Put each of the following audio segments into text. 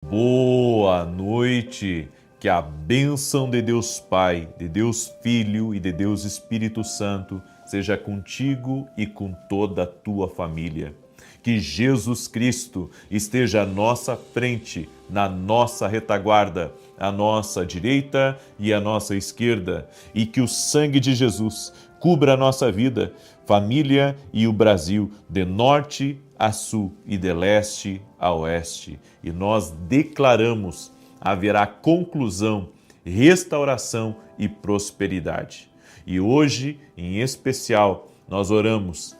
Boa noite, que a bênção de Deus Pai, de Deus Filho e de Deus Espírito Santo seja contigo e com toda a tua família. Que Jesus Cristo esteja à nossa frente, na nossa retaguarda, à nossa direita e à nossa esquerda, e que o sangue de Jesus cubra a nossa vida, família e o Brasil, de norte a sul e de leste a oeste. E nós declaramos: haverá conclusão, restauração e prosperidade. E hoje, em especial, nós oramos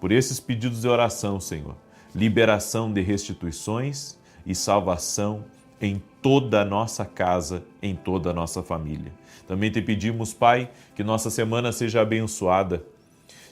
por esses pedidos de oração, Senhor. Liberação de restituições e salvação em toda a nossa casa, em toda a nossa família. Também te pedimos, Pai, que nossa semana seja abençoada.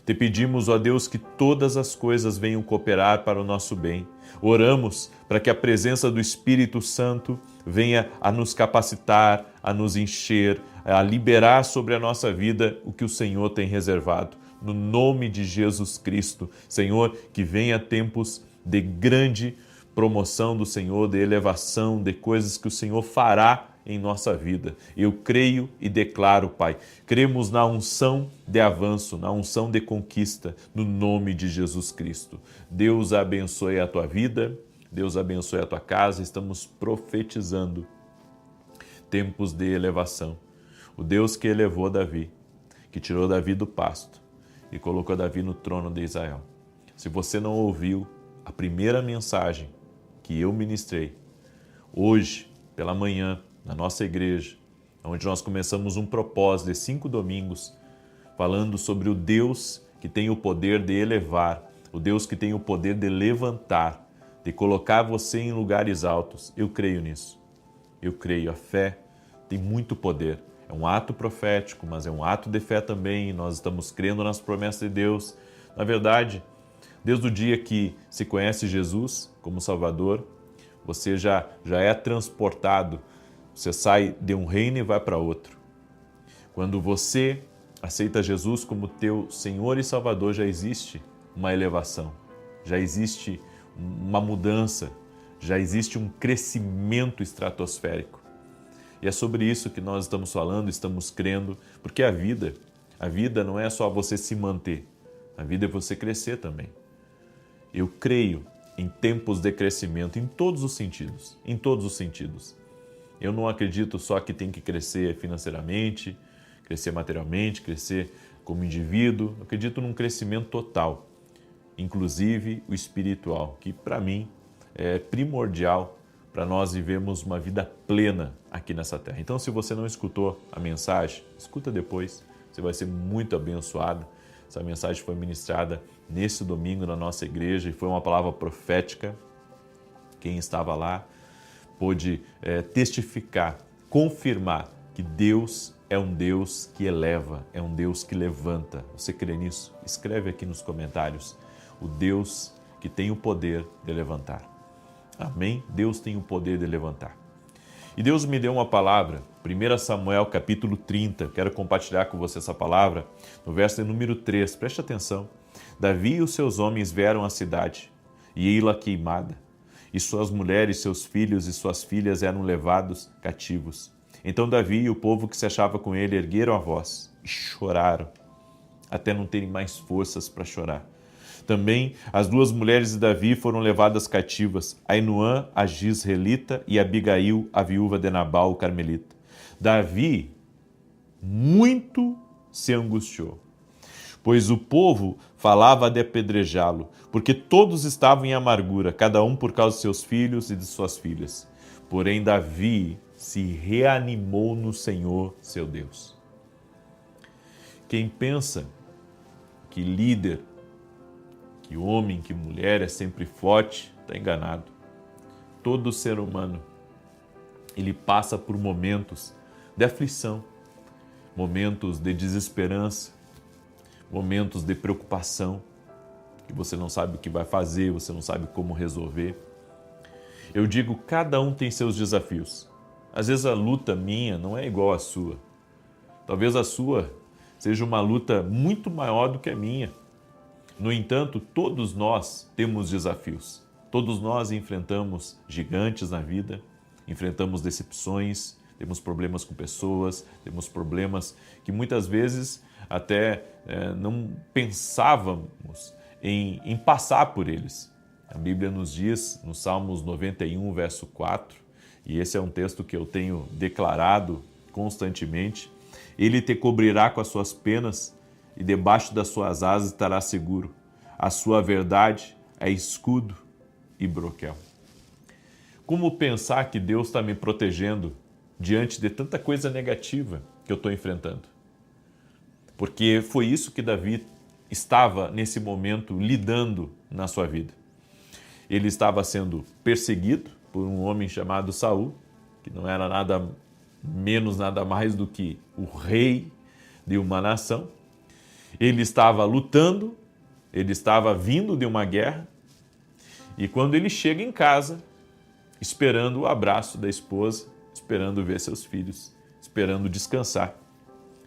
Te pedimos, ó Deus, que todas as coisas venham cooperar para o nosso bem. Oramos para que a presença do Espírito Santo venha a nos capacitar, a nos encher, a liberar sobre a nossa vida o que o Senhor tem reservado. No nome de Jesus Cristo, Senhor, que venha tempos de grande promoção do Senhor, de elevação, de coisas que o Senhor fará em nossa vida. Eu creio e declaro, Pai, cremos na unção de avanço, na unção de conquista, no nome de Jesus Cristo. Deus abençoe a tua vida, Deus abençoe a tua casa. Estamos profetizando tempos de elevação. O Deus que elevou Davi, que tirou Davi do pasto e colocou Davi no trono de Israel. Se você não ouviu a primeira mensagem que eu ministrei, hoje, pela manhã, na nossa igreja, onde nós começamos um propósito de 5 domingos, falando sobre o Deus que tem o poder de elevar, o Deus que tem o poder de levantar, de colocar você em lugares altos. Eu creio nisso. Eu creio. A fé tem muito poder. É um ato profético, mas é um ato de fé também. Nós estamos crendo nas promessas de Deus. Na verdade, desde o dia que se conhece Jesus como Salvador, você já é transportado. Você sai de um reino e vai para outro. Quando você aceita Jesus como teu Senhor e Salvador, já existe uma elevação, já existe uma mudança, já existe um crescimento estratosférico. E é sobre isso que nós estamos falando, estamos crendo, porque a vida não é só você se manter, a vida é você crescer também. Eu creio em tempos de crescimento em todos os sentidos, em todos os sentidos. Eu não acredito só que tem que crescer financeiramente, crescer materialmente, crescer como indivíduo. Eu acredito num crescimento total, inclusive o espiritual, que para mim é primordial para nós vivermos uma vida plena aqui nessa terra. Então, se você não escutou a mensagem, escuta depois, você vai ser muito abençoado. Essa mensagem foi ministrada nesse domingo na nossa igreja e foi uma palavra profética. Quem estava lá pôde testificar, confirmar que Deus é um Deus que eleva, é um Deus que levanta. Você crê nisso? Escreve aqui nos comentários. O Deus que tem o poder de levantar. Amém? Deus tem o poder de levantar. E Deus me deu uma palavra, 1 Samuel capítulo 30, quero compartilhar com você essa palavra, no verso de número 3, preste atenção. Davi e os seus homens vieram à cidade, e ei-la queimada, e suas mulheres, seus filhos e suas filhas eram levados cativos. Então Davi e o povo que se achava com ele ergueram a voz e choraram, até não terem mais forças para chorar. Também as 2 mulheres de Davi foram levadas cativas, Ainoã, a Gisraelita, e Abigail, a viúva de Nabal, o carmelita. Davi muito se angustiou, pois o povo falava de apedrejá-lo, porque todos estavam em amargura, cada um por causa de seus filhos e de suas filhas. Porém, Davi se reanimou no Senhor, seu Deus. Quem pensa que líder, que homem, que mulher é sempre forte, está enganado. Todo ser humano, ele passa por momentos de aflição, momentos de desesperança, momentos de preocupação, que você não sabe o que vai fazer, você não sabe como resolver. Eu digo, cada um tem seus desafios. Às vezes a luta minha não é igual à sua. Talvez a sua seja uma luta muito maior do que a minha. No entanto, todos nós temos desafios. Todos nós enfrentamos gigantes na vida, enfrentamos decepções, temos problemas com pessoas, temos problemas que muitas vezes até não pensávamos em passar por eles. A Bíblia nos diz, no Salmos 91, verso 4, e esse é um texto que eu tenho declarado constantemente: Ele te cobrirá com as suas penas e debaixo das suas asas estará seguro. A sua verdade é escudo e broquel. Como pensar que Deus está me protegendo diante de tanta coisa negativa que eu estou enfrentando? Porque foi isso que Davi estava nesse momento lidando na sua vida. Ele estava sendo perseguido por um homem chamado Saul, que não era nada menos, nada mais do que o rei de uma nação. Ele estava lutando, ele estava vindo de uma guerra, e quando ele chega em casa, esperando o abraço da esposa, esperando ver seus filhos, esperando descansar,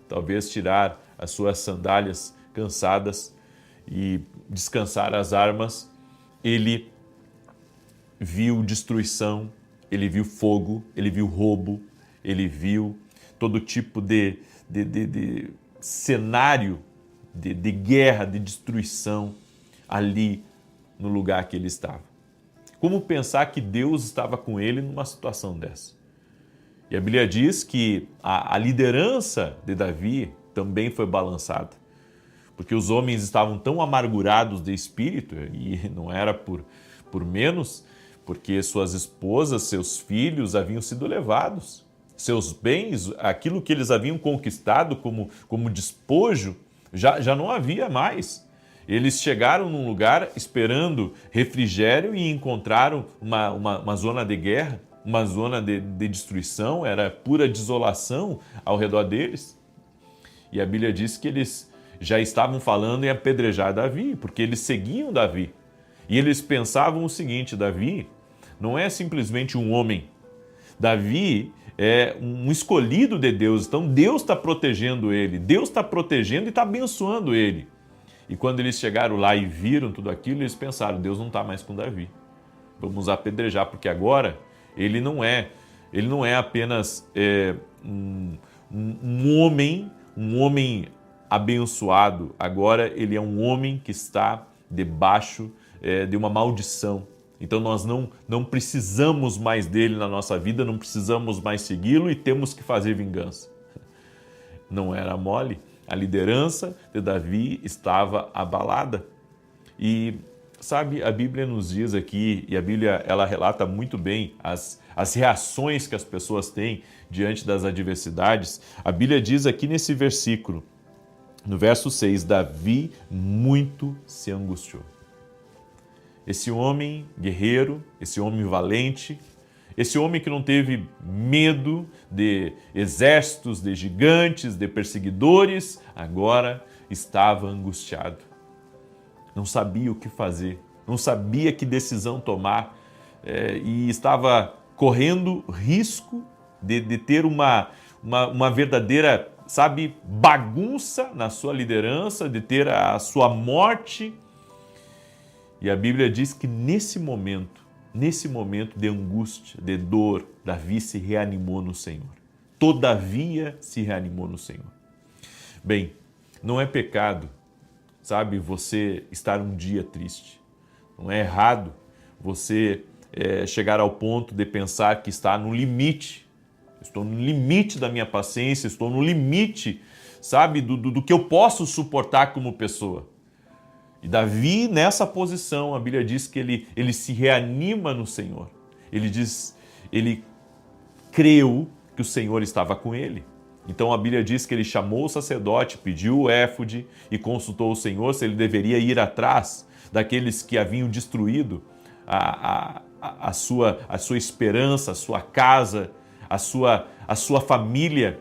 talvez tirar as suas sandálias cansadas e descansar as armas, ele viu destruição, ele viu fogo, ele viu roubo, ele viu todo tipo de cenário de guerra, de destruição ali no lugar que ele estava. Como pensar que Deus estava com ele numa situação dessa? E a Bíblia diz que a liderança de Davi também foi balançada, porque os homens estavam tão amargurados de espírito, e não era por menos, porque suas esposas, seus filhos haviam sido levados, seus bens, aquilo que eles haviam conquistado como despojo, já não havia mais. Eles chegaram num lugar esperando refrigério e encontraram uma zona de guerra, uma zona de destruição, era pura desolação ao redor deles. E a Bíblia diz que eles já estavam falando em apedrejar Davi, porque eles seguiam Davi. E eles pensavam o seguinte: Davi não é simplesmente um homem. Davi é um escolhido de Deus. Então Deus está protegendo ele. Deus está protegendo e está abençoando ele. E quando eles chegaram lá e viram tudo aquilo, eles pensaram: Deus não está mais com Davi. Vamos apedrejar, porque agora ele não é apenas um homem abençoado. Agora ele é um homem que está debaixo de uma maldição. Então nós não precisamos mais dele na nossa vida, não precisamos mais segui-lo e temos que fazer vingança. Não era mole. A liderança de Davi estava abalada. E sabe, a Bíblia nos diz aqui, e a Bíblia ela relata muito bem as reações que as pessoas têm diante das adversidades. A Bíblia diz aqui nesse versículo, no verso 6, Davi muito se angustiou. Esse homem guerreiro, esse homem valente, esse homem que não teve medo de exércitos, de gigantes, de perseguidores, agora estava angustiado. Não sabia o que fazer, não sabia que decisão tomar e estava correndo risco de ter uma verdadeira, sabe, bagunça na sua liderança, de ter a sua morte. E a Bíblia diz que nesse momento de angústia, de dor, Davi se reanimou no Senhor. Todavia se reanimou no Senhor. Bem, não é pecado, sabe, você estar um dia triste. Não é errado você chegar ao ponto de pensar que está no limite. Estou no limite da minha paciência, estou no limite, sabe, do que eu posso suportar como pessoa. E Davi, nessa posição, a Bíblia diz que ele se reanima no Senhor. Ele creu que o Senhor estava com ele. Então a Bíblia diz que ele chamou o sacerdote, pediu o éfode e consultou o Senhor se ele deveria ir atrás daqueles que haviam destruído a sua esperança, a sua casa, a sua família.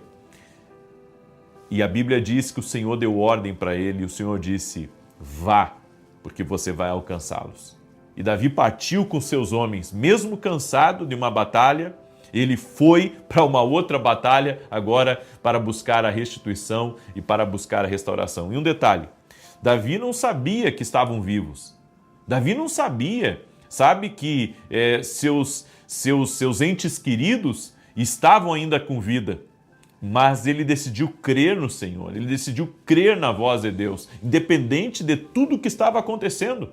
E a Bíblia diz que o Senhor deu ordem para ele e o Senhor disse: vá, porque você vai alcançá-los. E Davi partiu com seus homens, mesmo cansado de uma batalha, ele foi para uma outra batalha agora para buscar a restituição e para buscar a restauração. E um detalhe, Davi não sabia que estavam vivos. Davi não sabia sabe que seus entes queridos estavam ainda com vida, mas ele decidiu crer no Senhor, ele decidiu crer na voz de Deus, independente de tudo que estava acontecendo.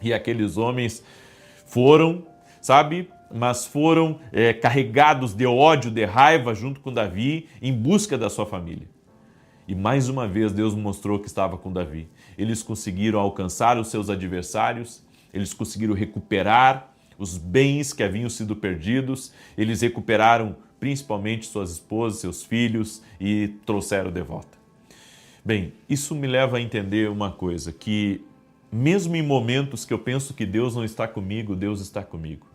E aqueles homens foram, sabe, mas foram carregados de ódio, de raiva junto com Davi, em busca da sua família. E mais uma vez Deus mostrou que estava com Davi. Eles conseguiram alcançar os seus adversários, eles conseguiram recuperar os bens que haviam sido perdidos, eles recuperaram principalmente suas esposas, seus filhos e trouxeram de volta. Bem, isso me leva a entender uma coisa, que mesmo em momentos que eu penso que Deus não está comigo, Deus está comigo.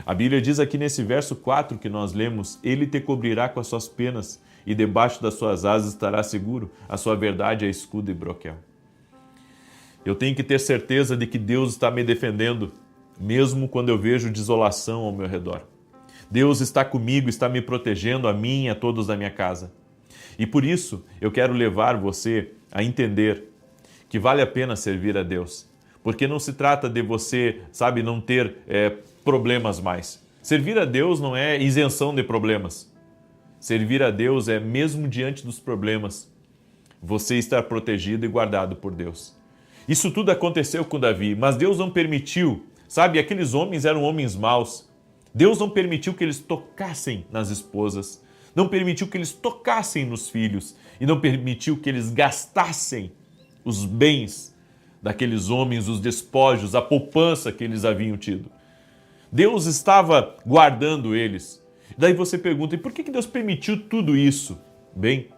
A Bíblia diz aqui nesse verso 4 que nós lemos, Ele te cobrirá com as suas penas e debaixo das suas asas estará seguro, a sua verdade é escudo e broquel. Eu tenho que ter certeza de que Deus está me defendendo, mesmo quando eu vejo desolação ao meu redor. Deus está comigo, está me protegendo, a mim e a todos da minha casa. E por isso eu quero levar você a entender que vale a pena servir a Deus. Porque não se trata de você, sabe, não ter problemas mais. Servir a Deus não é isenção de problemas. Servir a Deus é, mesmo diante dos problemas, você estar protegido e guardado por Deus. Isso tudo aconteceu com Davi, mas Deus não permitiu, sabe, aqueles homens eram homens maus. Deus não permitiu que eles tocassem nas esposas, não permitiu que eles tocassem nos filhos e não permitiu que eles gastassem os bens daqueles homens, os despojos, a poupança que eles haviam tido. Deus estava guardando eles. Daí você pergunta, e por que Deus permitiu tudo isso? Bem,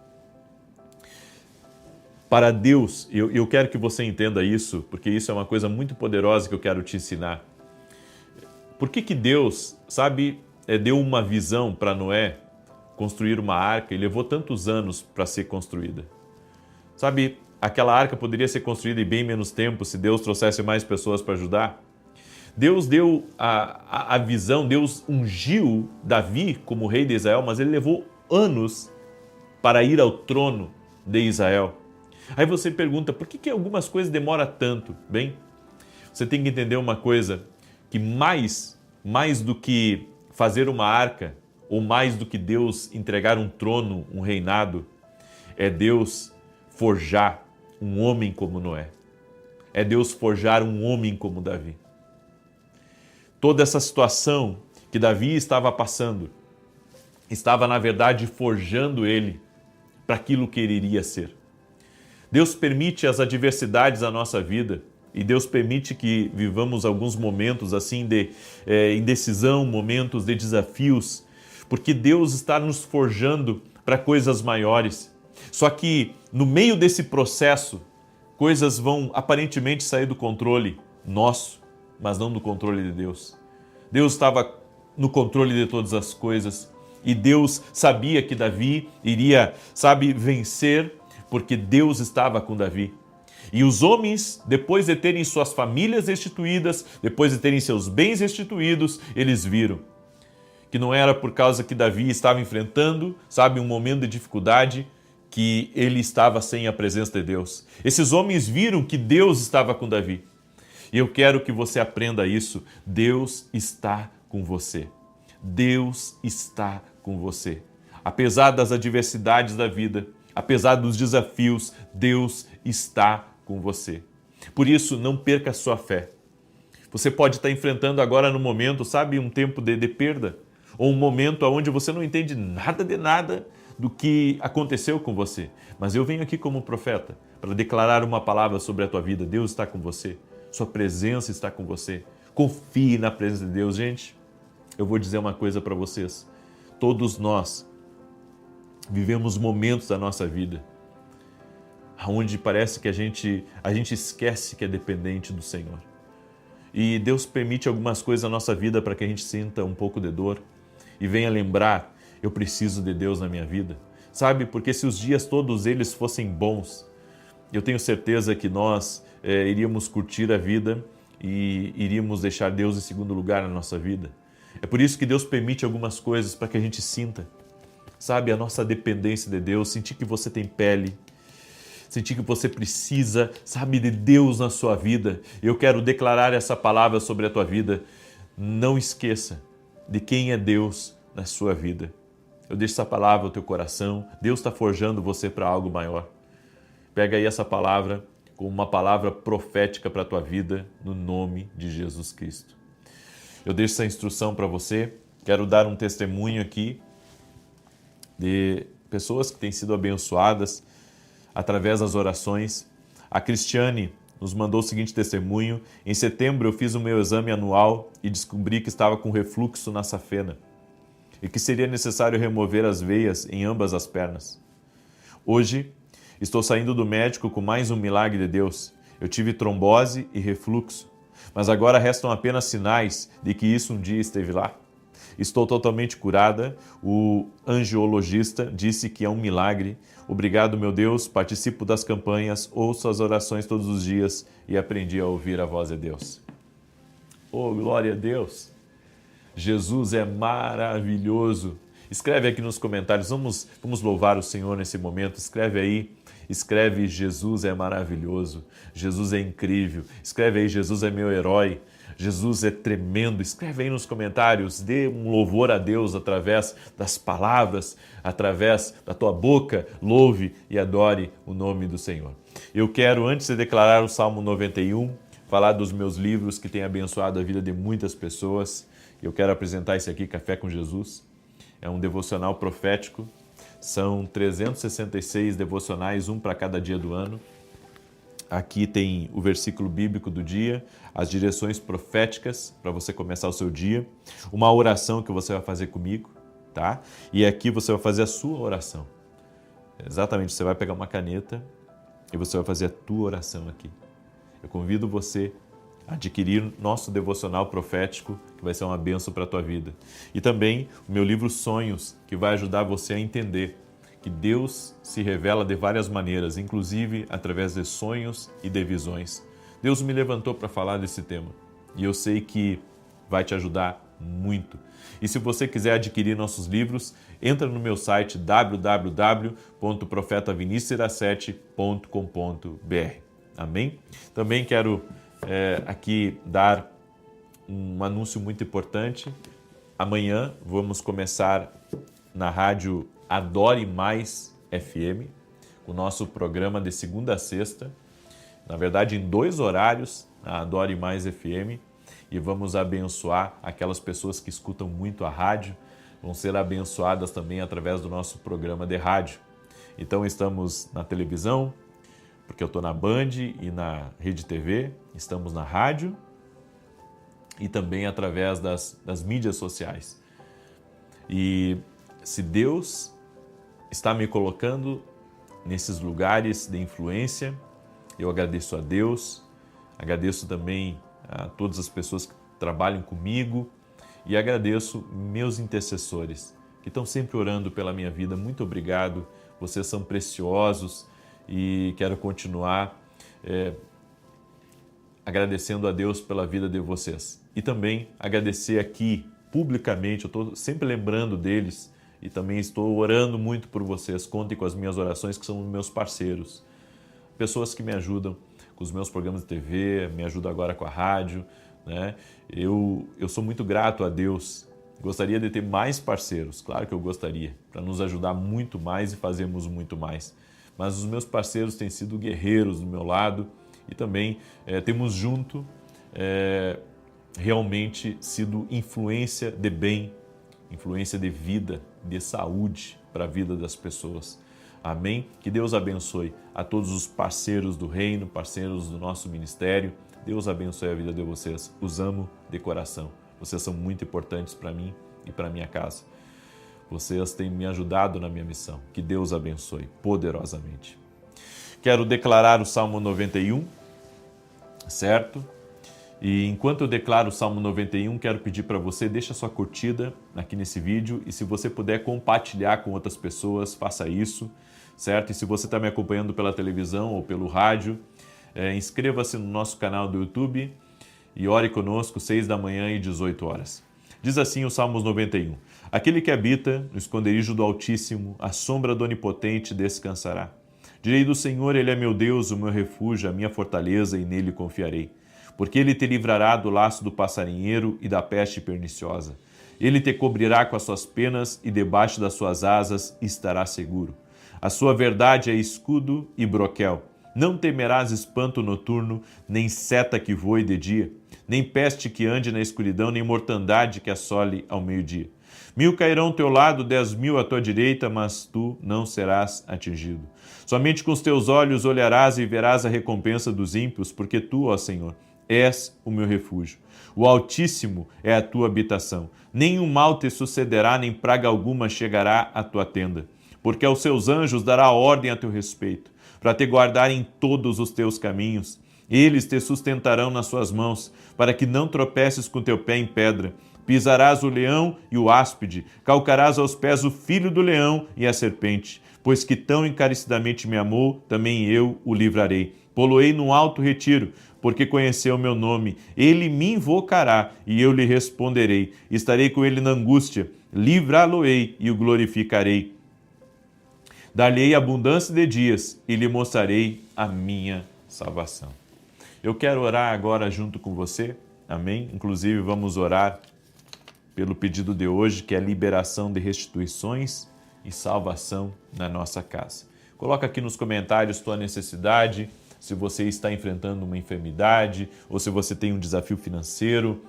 para Deus, eu quero que você entenda isso, porque isso é uma coisa muito poderosa que eu quero te ensinar. Por que Deus, sabe, deu uma visão para Noé construir uma arca e levou tantos anos para ser construída? Sabe, aquela arca poderia ser construída em bem menos tempo se Deus trouxesse mais pessoas para ajudar? Deus deu a visão, Deus ungiu Davi como rei de Israel, mas ele levou anos para ir ao trono de Israel. Aí você pergunta, por que algumas coisas demoram tanto? Bem, você tem que entender uma coisa, que mais do que fazer uma arca, ou mais do que Deus entregar um trono, um reinado, é Deus forjar um homem como Noé. É Deus forjar um homem como Davi. Toda essa situação que Davi estava passando, estava na verdade forjando ele para aquilo que ele iria ser. Deus permite as adversidades da nossa vida e Deus permite que vivamos alguns momentos assim de indecisão, momentos de desafios, porque Deus está nos forjando para coisas maiores. Só que no meio desse processo, coisas vão aparentemente sair do controle nosso, mas não do controle de Deus. Deus estava no controle de todas as coisas e Deus sabia que Davi iria, vencer, porque Deus estava com Davi. E os homens, depois de terem suas famílias restituídas, depois de terem seus bens restituídos, eles viram que não era por causa que Davi estava enfrentando, um momento de dificuldade, que ele estava sem a presença de Deus. Esses homens viram que Deus estava com Davi. E eu quero que você aprenda isso. Deus está com você. Deus está com você. Apesar das adversidades da vida, apesar dos desafios, Deus está com você. Por isso, não perca a sua fé. Você pode estar enfrentando agora no momento, um tempo de perda, ou um momento onde você não entende nada de nada do que aconteceu com você. Mas eu venho aqui como profeta para declarar uma palavra sobre a tua vida. Deus está com você. Sua presença está com você. Confie na presença de Deus. Gente, eu vou dizer uma coisa para vocês. Todos nós vivemos momentos da nossa vida onde parece que a gente esquece que é dependente do Senhor. E Deus permite algumas coisas na nossa vida para que a gente sinta um pouco de dor e venha lembrar, eu preciso de Deus na minha vida. Porque se os dias todos eles fossem bons, eu tenho certeza que nós iríamos curtir a vida e iríamos deixar Deus em segundo lugar na nossa vida. É por isso que Deus permite algumas coisas para que a gente sinta, a nossa dependência de Deus, sentir que você tem pele, sentir que você precisa, sabe, de Deus na sua vida. Eu quero declarar essa palavra sobre a tua vida. Não esqueça de quem é Deus na sua vida. Eu deixo essa palavra no teu coração. Deus está forjando você para algo maior. Pega aí essa palavra como uma palavra profética para a tua vida, no nome de Jesus Cristo. Eu deixo essa instrução para você. Quero dar um testemunho aqui de pessoas que têm sido abençoadas através das orações. A Cristiane nos mandou o seguinte testemunho: em setembro eu fiz o meu exame anual e descobri que estava com refluxo na safena e que seria necessário remover as veias em ambas as pernas. Hoje, estou saindo do médico com mais um milagre de Deus. Eu tive trombose e refluxo, mas agora restam apenas sinais de que isso um dia esteve lá. Estou totalmente curada. O angiologista disse que é um milagre. Obrigado, meu Deus. Participo das campanhas, ouço as orações todos os dias e aprendi a ouvir a voz de Deus. Oh, glória a Deus! Jesus é maravilhoso. Escreve aqui nos comentários. Vamos louvar o Senhor nesse momento. Escreve aí. Escreve: Jesus é maravilhoso. Jesus é incrível. Escreve aí: Jesus é meu herói. Jesus é tremendo. Escreve aí nos comentários, dê um louvor a Deus através das palavras, através da tua boca, louve e adore o nome do Senhor. Eu quero, antes de declarar o Salmo 91, falar dos meus livros que têm abençoado a vida de muitas pessoas. Eu quero apresentar esse aqui, Café com Jesus. É um devocional profético. São 366 devocionais, um para cada dia do ano. Aqui tem o versículo bíblico do dia, as direções proféticas para você começar o seu dia, uma oração que você vai fazer comigo, tá? E aqui você vai fazer a sua oração. Exatamente, você vai pegar uma caneta e você vai fazer a tua oração aqui. Eu convido você a adquirir nosso devocional profético, que vai ser uma bênção para a tua vida. E também o meu livro Sonhos, que vai ajudar você a entender que Deus se revela de várias maneiras, inclusive através de sonhos e de visões. Deus me levantou para falar desse tema e eu sei que vai te ajudar muito. E se você quiser adquirir nossos livros, entra no meu site www.profetavinicius17.com.br. Amém? Também quero aqui dar um anúncio muito importante. Amanhã vamos começar na rádio Adore Mais FM, o nosso programa de segunda a sexta, na verdade em 2 horários, na Adore Mais FM, e vamos abençoar aquelas pessoas que escutam muito a rádio, vão ser abençoadas também através do nosso programa de rádio. Então estamos na televisão, porque eu estou na Band e na Rede TV, estamos na rádio e também através das mídias sociais. E se Deus está me colocando nesses lugares de influência, eu agradeço a Deus, agradeço também a todas as pessoas que trabalham comigo e agradeço meus intercessores que estão sempre orando pela minha vida. Muito obrigado, vocês são preciosos e quero continuar agradecendo a Deus pela vida de vocês. E também agradecer aqui publicamente, eu estou sempre lembrando deles, e também estou orando muito por vocês. Contem com as minhas orações, que são meus parceiros. Pessoas que me ajudam com os meus programas de TV, me ajudam agora com a rádio, né? Eu sou muito grato a Deus. Gostaria de ter mais parceiros, claro que eu gostaria, para nos ajudar muito mais e fazermos muito mais. Mas os meus parceiros têm sido guerreiros do meu lado e também temos junto realmente sido influência de bem, influência de vida, de saúde para a vida das pessoas. Amém? Que Deus abençoe a todos os parceiros do reino, parceiros do nosso ministério. Deus abençoe a vida de vocês. Os amo de coração. Vocês são muito importantes para mim e para minha casa. Vocês têm me ajudado na minha missão. Que Deus abençoe poderosamente. Quero declarar o Salmo 91, certo? E enquanto eu declaro o Salmo 91, quero pedir para você, deixa sua curtida aqui nesse vídeo e se você puder compartilhar com outras pessoas, faça isso, certo? E se você está me acompanhando pela televisão ou pelo rádio, inscreva-se no nosso canal do YouTube e ore conosco 6 da manhã e 18 horas. Diz assim o Salmos 91: Aquele que habita no esconderijo do Altíssimo, a sombra do Onipotente descansará. Direi do Senhor, Ele é meu Deus, o meu refúgio, a minha fortaleza, e nele confiarei. Porque Ele te livrará do laço do passarinheiro e da peste perniciosa. Ele te cobrirá com as suas penas e debaixo das suas asas estará seguro. A sua verdade é escudo e broquel. Não temerás espanto noturno, nem seta que voe de dia, nem peste que ande na escuridão, nem mortandade que assole ao meio-dia. 1000 cairão ao teu lado, 10.000 à tua direita, mas tu não serás atingido. Somente com os teus olhos olharás e verás a recompensa dos ímpios, porque tu, ó Senhor, és o meu refúgio. O Altíssimo é a tua habitação. Nenhum mal te sucederá, nem praga alguma chegará à tua tenda. Porque aos seus anjos dará ordem a teu respeito, para te guardar em todos os teus caminhos. Eles te sustentarão nas suas mãos, para que não tropeces com teu pé em pedra. Pisarás o leão e o áspide, calcarás aos pés o filho do leão e a serpente. Pois que tão encarecidamente me amou, também eu o livrarei. Poloei num alto retiro, porque conheceu o meu nome. Ele me invocará e eu lhe responderei. Estarei com ele na angústia, livrá-lo-ei e o glorificarei. Dar-lhe-ei abundância de dias e lhe mostrarei a minha salvação. Eu quero orar agora junto com você, amém? Inclusive vamos orar pelo pedido de hoje, que é a liberação de restituições e salvação na nossa casa. Coloca aqui nos comentários tua necessidade, se você está enfrentando uma enfermidade, ou se você tem um desafio financeiro,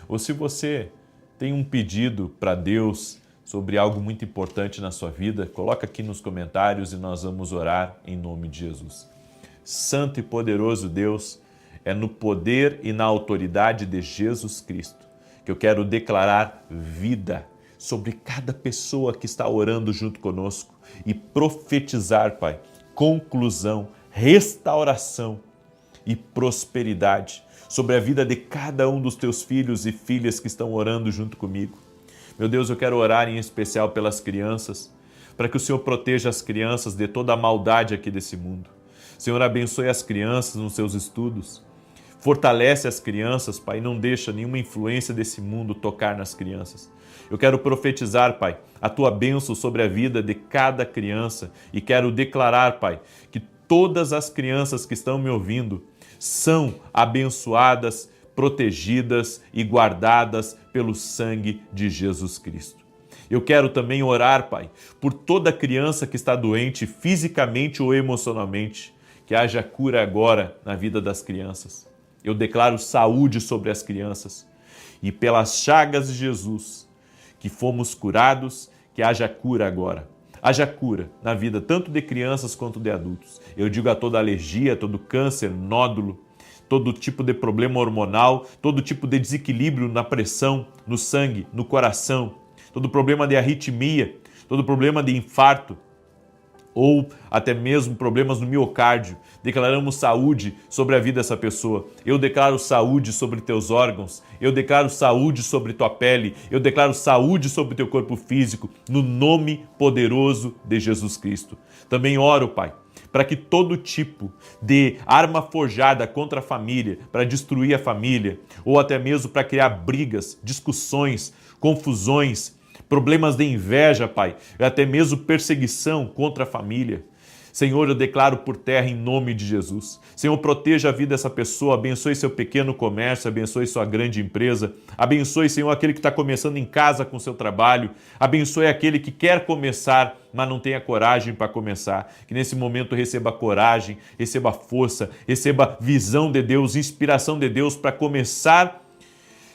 ou se você tem um pedido para Deus sobre algo muito importante na sua vida, coloca aqui nos comentários e nós vamos orar em nome de Jesus. Santo e poderoso Deus, é no poder e na autoridade de Jesus Cristo que eu quero declarar vida sobre cada pessoa que está orando junto conosco e profetizar, Pai, conclusão, restauração e prosperidade sobre a vida de cada um dos teus filhos e filhas que estão orando junto comigo. Meu Deus, eu quero orar em especial pelas crianças, para que o Senhor proteja as crianças de toda a maldade aqui desse mundo. Senhor, abençoe as crianças nos seus estudos. Fortalece as crianças, Pai, não deixa nenhuma influência desse mundo tocar nas crianças. Eu quero profetizar, Pai, a Tua bênção sobre a vida de cada criança e quero declarar, Pai, que todas as crianças que estão me ouvindo são abençoadas, protegidas e guardadas pelo sangue de Jesus Cristo. Eu quero também orar, Pai, por toda criança que está doente fisicamente ou emocionalmente, que haja cura agora na vida das crianças. Eu declaro saúde sobre as crianças e pelas chagas de Jesus que fomos curados, que haja cura agora. Haja cura na vida tanto de crianças quanto de adultos. Eu digo a toda alergia, todo câncer, nódulo, todo tipo de problema hormonal, todo tipo de desequilíbrio na pressão, no sangue, no coração, todo problema de arritmia, todo problema de infarto, ou até mesmo problemas no miocárdio. Declaramos saúde sobre a vida dessa pessoa. Eu declaro saúde sobre teus órgãos, eu declaro saúde sobre tua pele, eu declaro saúde sobre teu corpo físico, no nome poderoso de Jesus Cristo. Também oro, Pai, para que todo tipo de arma forjada contra a família, para destruir a família, ou até mesmo para criar brigas, discussões, confusões, problemas de inveja, Pai, e até mesmo perseguição contra a família. Senhor, eu declaro por terra em nome de Jesus. Senhor, proteja a vida dessa pessoa, abençoe seu pequeno comércio, abençoe sua grande empresa, abençoe, Senhor, aquele que está começando em casa com seu trabalho, abençoe aquele que quer começar, mas não tenha coragem para começar. Que nesse momento receba coragem, receba força, receba visão de Deus, inspiração de Deus para começar.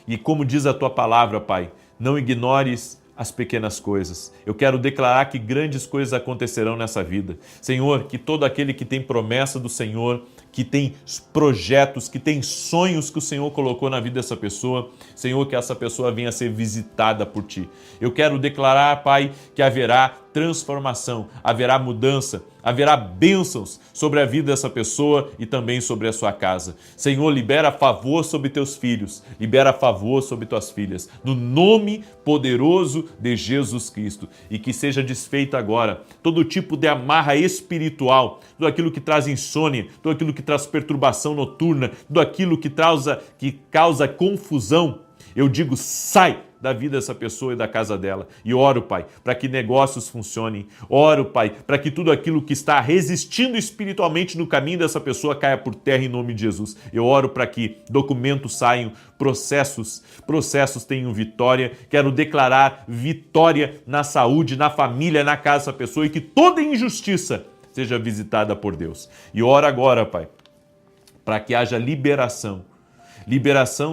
E como diz a tua palavra, Pai, não ignores as pequenas coisas. Eu quero declarar que grandes coisas acontecerão nessa vida. Senhor, que todo aquele que tem promessa do Senhor, que tem projetos, que tem sonhos que o Senhor colocou na vida dessa pessoa, Senhor, que essa pessoa venha a ser visitada por Ti. Eu quero declarar, Pai, que haverá transformação, haverá mudança, haverá bênçãos sobre a vida dessa pessoa e também sobre a sua casa. Senhor, libera favor sobre teus filhos, libera favor sobre tuas filhas, no nome poderoso de Jesus Cristo. E que seja desfeito agora todo tipo de amarra espiritual, tudo aquilo que traz insônia, tudo aquilo que traz perturbação noturna, tudo aquilo que causa confusão. Eu digo, sai da vida dessa pessoa e da casa dela. E oro, Pai, para que negócios funcionem. Oro, Pai, para que tudo aquilo que está resistindo espiritualmente no caminho dessa pessoa caia por terra em nome de Jesus. Eu oro para que documentos saiam, processos tenham vitória. Quero declarar vitória na saúde, na família, na casa dessa pessoa e que toda injustiça seja visitada por Deus. E oro agora, Pai, para que haja liberação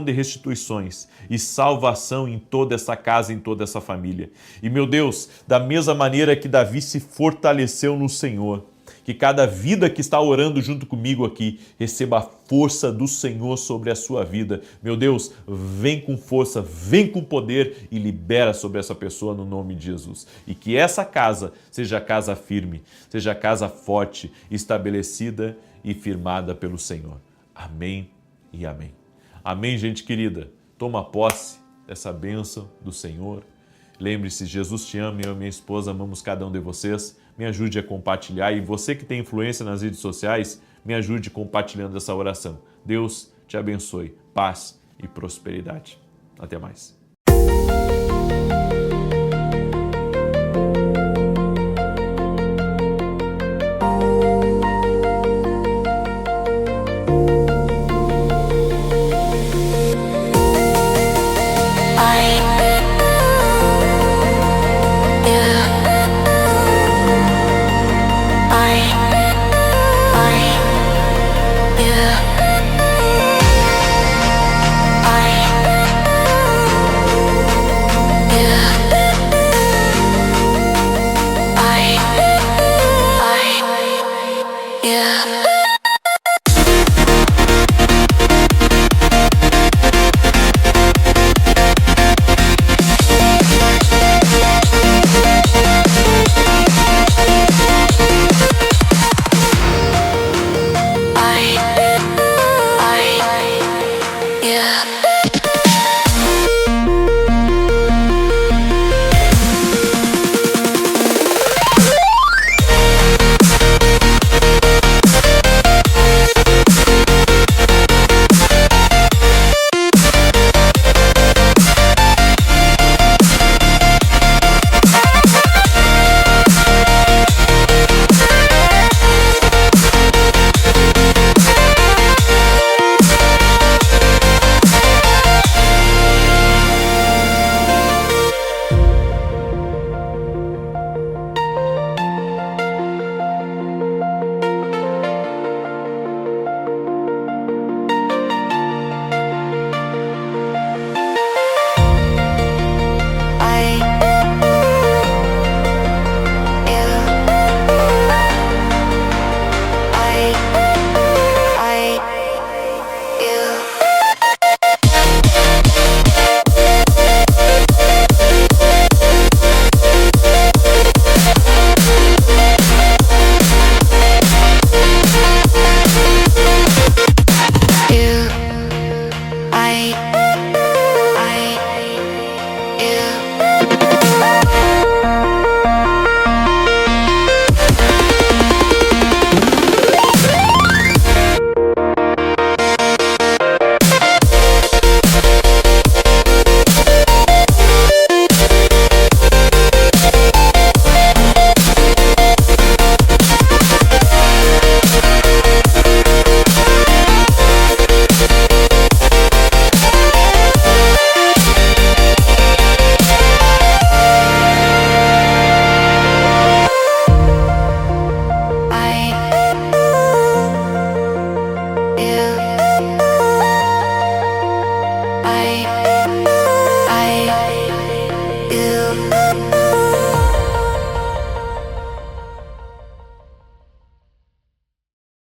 de restituições e salvação em toda essa casa, em toda essa família. E, meu Deus, da mesma maneira que Davi se fortaleceu no Senhor, que cada vida que está orando junto comigo aqui receba a força do Senhor sobre a sua vida. Meu Deus, vem com força, vem com poder e libera sobre essa pessoa no nome de Jesus. E que essa casa seja casa firme, seja casa forte, estabelecida e firmada pelo Senhor. Amém e amém. Amém, gente querida. Toma posse dessa bênção do Senhor. Lembre-se, Jesus te ama, eu e minha esposa amamos cada um de vocês. Me ajude a compartilhar. E você que tem influência nas redes sociais, me ajude compartilhando essa oração. Deus te abençoe. Paz e prosperidade. Até mais.